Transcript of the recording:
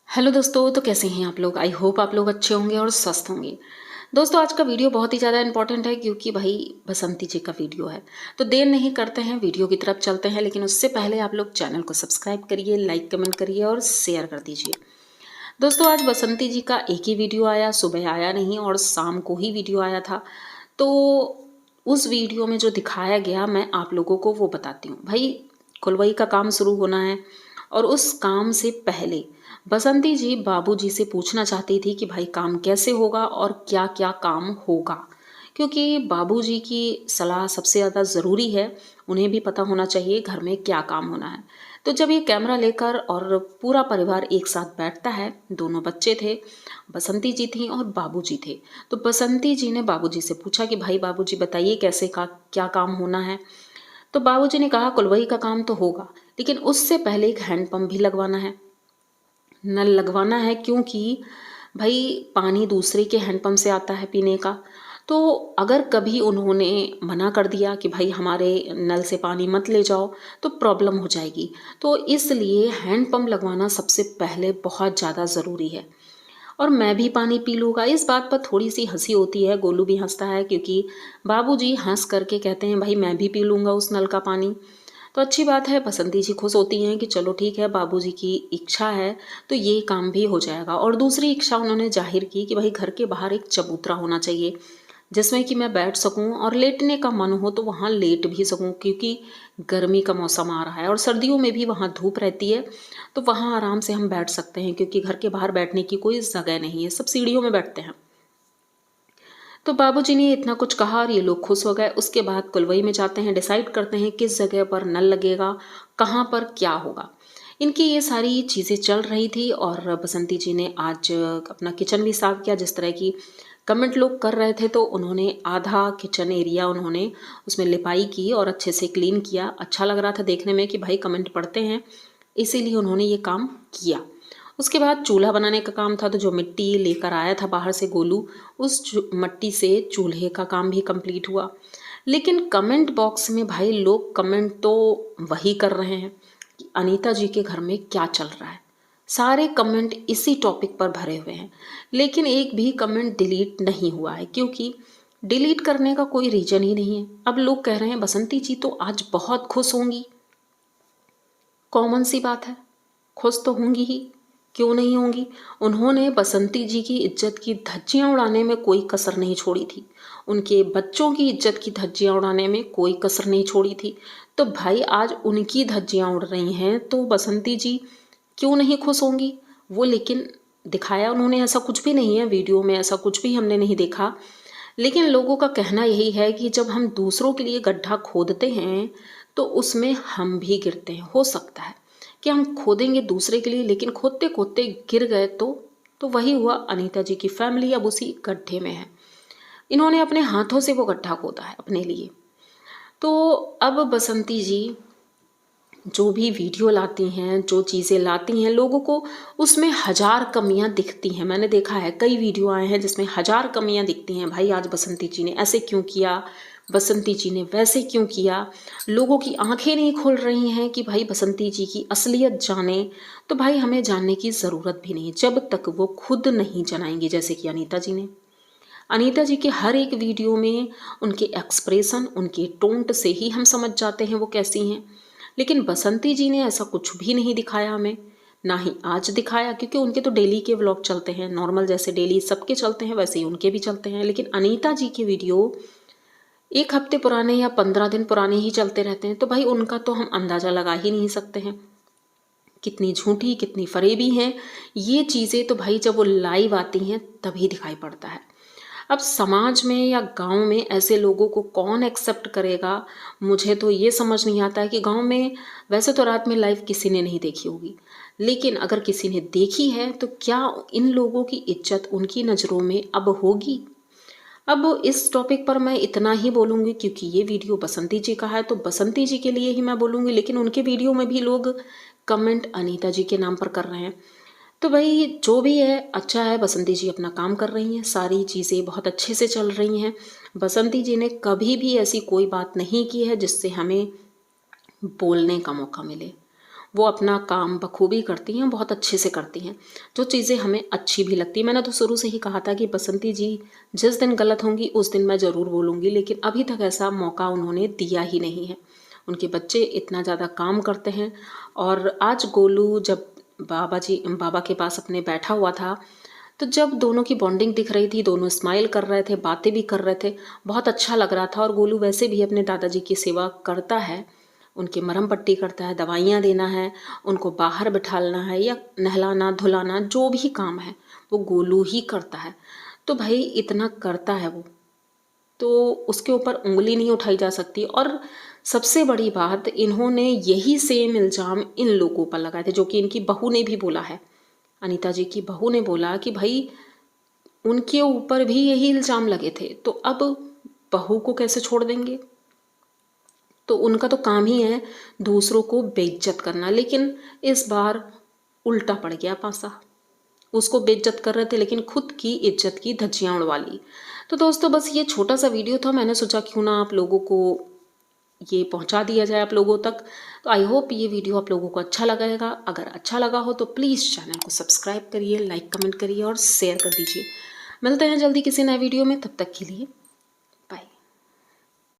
Hello दोस्तों, तो कैसे हैं आप लोग। आई होप आप लोग अच्छे होंगे और स्वस्थ होंगे। दोस्तों, आज का वीडियो बहुत ही ज़्यादा इंपॉर्टेंट है क्योंकि भाई बसंती जी का वीडियो है। तो देर नहीं करते हैं, वीडियो की तरफ चलते हैं। लेकिन उससे पहले आप लोग चैनल को सब्सक्राइब करिए, लाइक कमेंट करिए और शेयर कर दीजिए। दोस्तों, आज बसंती जी का एक ही वीडियो आया, सुबह आया नहीं और शाम को ही वीडियो आया था। तो उस वीडियो में जो दिखाया गया मैं आप लोगों को वो बताती हूँ। भाई कुलवई का काम शुरू होना है और उस काम से पहले बसंती जी बाबूजी से पूछना चाहती थी कि भाई काम कैसे होगा और क्या क्या काम होगा, क्योंकि बाबूजी की सलाह सबसे ज़्यादा ज़रूरी है। उन्हें भी पता होना चाहिए घर में क्या काम होना है। तो जब ये कैमरा लेकर और पूरा परिवार एक साथ बैठता है, दोनों बच्चे थे, बसंती जी थी और बाबूजी थे। तो बसंती जी ने बाबूजी से पूछा कि भाई बाबूजी बताइए कैसे का क्या काम होना है। तो बाबूजी ने कहा कुलवही का काम तो होगा, लेकिन उससे पहले एक हैंडपंप भी लगवाना है, नल लगवाना है, क्योंकि भाई पानी दूसरे के हैंडपंप से आता है पीने का। तो अगर कभी उन्होंने मना कर दिया कि भाई हमारे नल से पानी मत ले जाओ तो प्रॉब्लम हो जाएगी। तो इसलिए हैंडपंप लगवाना सबसे पहले बहुत ज़्यादा ज़रूरी है। और मैं भी पानी पी लूँगा, इस बात पर थोड़ी सी हंसी होती है, गोलू भी हंसता है क्योंकि बाबूजी हंस करके कहते हैं भाई मैं भी पी लूँगा उस नल का पानी। तो अच्छी बात है, बसंती जी खुश होती हैं कि चलो ठीक है, बाबूजी की इच्छा है तो ये काम भी हो जाएगा। और दूसरी इच्छा उन्होंने जाहिर की कि भाई घर के बाहर एक चबूतरा होना चाहिए जिसमें कि मैं बैठ सकूं और लेटने का मन हो तो वहाँ लेट भी सकूं, क्योंकि गर्मी का मौसम आ रहा है और सर्दियों में भी वहाँ धूप रहती है। तो वहाँ आराम से हम बैठ सकते हैं क्योंकि घर के बाहर बैठने की कोई जगह नहीं है, सब सीढ़ियों में बैठते हैं। तो बाबूजी ने इतना कुछ कहा और ये लोग खुश हो गए। उसके बाद कुलवई में जाते हैं, डिसाइड करते हैं किस जगह पर नल लगेगा, कहाँ पर क्या होगा। इनकी ये सारी चीज़ें चल रही थी और बसंती जी ने आज अपना किचन भी साफ किया। जिस तरह की कमेंट लोग कर रहे थे तो उन्होंने आधा किचन एरिया उन्होंने उसमें लिपाई की और अच्छे से क्लीन किया। अच्छा लग रहा था देखने में कि भाई कमेंट पढ़ते हैं, इसीलिए उन्होंने ये काम किया। उसके बाद चूल्हा बनाने का काम था, तो जो मिट्टी लेकर आया था बाहर से गोलू, उस मिट्टी से चूल्हे का काम भी कंप्लीट हुआ। लेकिन कमेंट बॉक्स में भाई लोग कमेंट तो वही कर रहे हैं कि अनीता जी के घर में क्या चल रहा है। सारे कमेंट इसी टॉपिक पर भरे हुए हैं, लेकिन एक भी कमेंट डिलीट नहीं हुआ है, क्योंकि डिलीट करने का कोई रीजन ही नहीं है। अब लोग कह रहे हैं बसंती जी तो आज बहुत खुश होंगी। कॉमन सी बात है, खुश तो होंगी ही, क्यों नहीं होंगी। उन्होंने बसंती जी की इज्जत की धज्जियां उड़ाने में कोई कसर नहीं छोड़ी थी, उनके बच्चों की इज्जत की धज्जियां उड़ाने में कोई कसर नहीं छोड़ी थी। तो भाई आज उनकी धज्जियां उड़ रही हैं तो बसंती जी क्यों नहीं खुश होंगी। वो लेकिन दिखाया उन्होंने ऐसा कुछ भी नहीं है, वीडियो में ऐसा कुछ भी हमने नहीं देखा। लेकिन लोगों का कहना यही है कि जब हम दूसरों के लिए गड्ढा खोदते हैं तो उसमें हम भी गिरते हैं। हो सकता है कि हम खोदेंगे दूसरे के लिए, लेकिन खोदते खोदते गिर गए तो वही हुआ। अनीता जी की फैमिली अब उसी गड्ढे में है, इन्होंने अपने हाथों से वो गड्ढा खोदा है अपने लिए। तो अब बसंती जी जो भी वीडियो लाती हैं, जो चीज़ें लाती हैं, लोगों को उसमें हज़ार कमियां दिखती हैं। मैंने देखा है कई वीडियो आए हैं जिसमें हज़ार कमियां दिखती हैं। भाई आज बसंती जी ने ऐसे क्यों किया, बसंती जी ने वैसे क्यों किया। लोगों की आंखें नहीं खुल रही हैं कि भाई बसंती जी की असलियत जाने। तो भाई हमें जानने की ज़रूरत भी नहीं जब तक वो खुद नहीं जनाएंगी, जैसे कि अनीता जी ने। अनीता जी के हर एक वीडियो में उनके एक्सप्रेशन, उनके टोंट से ही हम समझ जाते हैं वो कैसी हैं। लेकिन बसंती जी ने ऐसा कुछ भी नहीं दिखाया हमें, ना ही आज दिखाया, क्योंकि उनके तो डेली के व्लॉग चलते हैं नॉर्मल, जैसे डेली सबके चलते हैं वैसे ही उनके भी चलते हैं। लेकिन अनीता जी के वीडियो एक हफ्ते पुराने या 15 दिन पुराने ही चलते रहते हैं। तो भाई उनका तो हम अंदाज़ा लगा ही नहीं सकते हैं कितनी झूठी कितनी फरेबी हैं ये चीज़ें। तो भाई जब वो लाइव आती हैं तभी दिखाई पड़ता है। अब समाज में या गांव में ऐसे लोगों को कौन एक्सेप्ट करेगा, मुझे तो ये समझ नहीं आता है कि गांव में वैसे तो रात में लाइव किसी ने नहीं देखी होगी, लेकिन अगर किसी ने देखी है तो क्या इन लोगों की इज्जत उनकी नज़रों में अब होगी। अब इस टॉपिक पर मैं इतना ही बोलूँगी क्योंकि ये वीडियो बसंती जी का है, तो बसंती जी के लिए ही मैं बोलूँगी। लेकिन उनके वीडियो में भी लोग कमेंट अनीता जी के नाम पर कर रहे हैं। तो भाई जो भी है अच्छा है, बसंती जी अपना काम कर रही हैं, सारी चीज़ें बहुत अच्छे से चल रही हैं। बसंती जी ने कभी भी ऐसी कोई बात नहीं की है जिससे हमें बोलने का मौका मिले। वो अपना काम बखूबी करती हैं, बहुत अच्छे से करती हैं, जो चीज़ें हमें अच्छी भी लगती हैं। मैंने तो शुरू से ही कहा था कि बसंती जी जिस दिन गलत होंगी उस दिन मैं ज़रूर बोलूँगी, लेकिन अभी तक ऐसा मौका उन्होंने दिया ही नहीं है। उनके बच्चे इतना ज़्यादा काम करते हैं। और आज गोलू जब बाबा के पास अपने बैठा हुआ था, तो जब दोनों की बॉन्डिंग दिख रही थी, दोनों स्माइल कर रहे थे, बातें भी कर रहे थे, बहुत अच्छा लग रहा था। और गोलू वैसे भी अपने दादाजी की सेवा करता है, उनकी मरहम पट्टी करता है, दवाइयाँ देना है, उनको बाहर बिठाना है या नहलाना धुलाना, जो भी काम है वो गोलू ही करता है। तो भाई इतना करता है वो, तो उसके ऊपर उंगली नहीं उठाई जा सकती। और सबसे बड़ी बात, इन्होंने यही सेम इल्ज़ाम इन लोगों पर लगाए थे, जो कि इनकी बहू ने भी बोला है। अनीता जी की बहू ने बोला कि भाई उनके ऊपर भी यही इल्ज़ाम लगे थे, तो अब बहू को कैसे छोड़ देंगे। तो उनका तो काम ही है दूसरों को बेइज्जत करना, लेकिन इस बार उल्टा पड़ गया पासा। उसको बेइज्जत कर रहे थे लेकिन खुद की इज्जत की धज्जियां उड़वा ली। तो दोस्तों बस ये छोटा सा वीडियो था, मैंने सोचा क्यों ना आप लोगों को ये पहुंचा दिया जाए आप लोगों तक। तो आई होप ये वीडियो आप लोगों को अच्छा लगेगा। अगर अच्छा लगा हो तो प्लीज़ चैनल को सब्सक्राइब करिए, लाइक कमेंट करिए और शेयर कर दीजिए। मिलते हैं जल्दी किसी नए वीडियो में, तब तक के लिए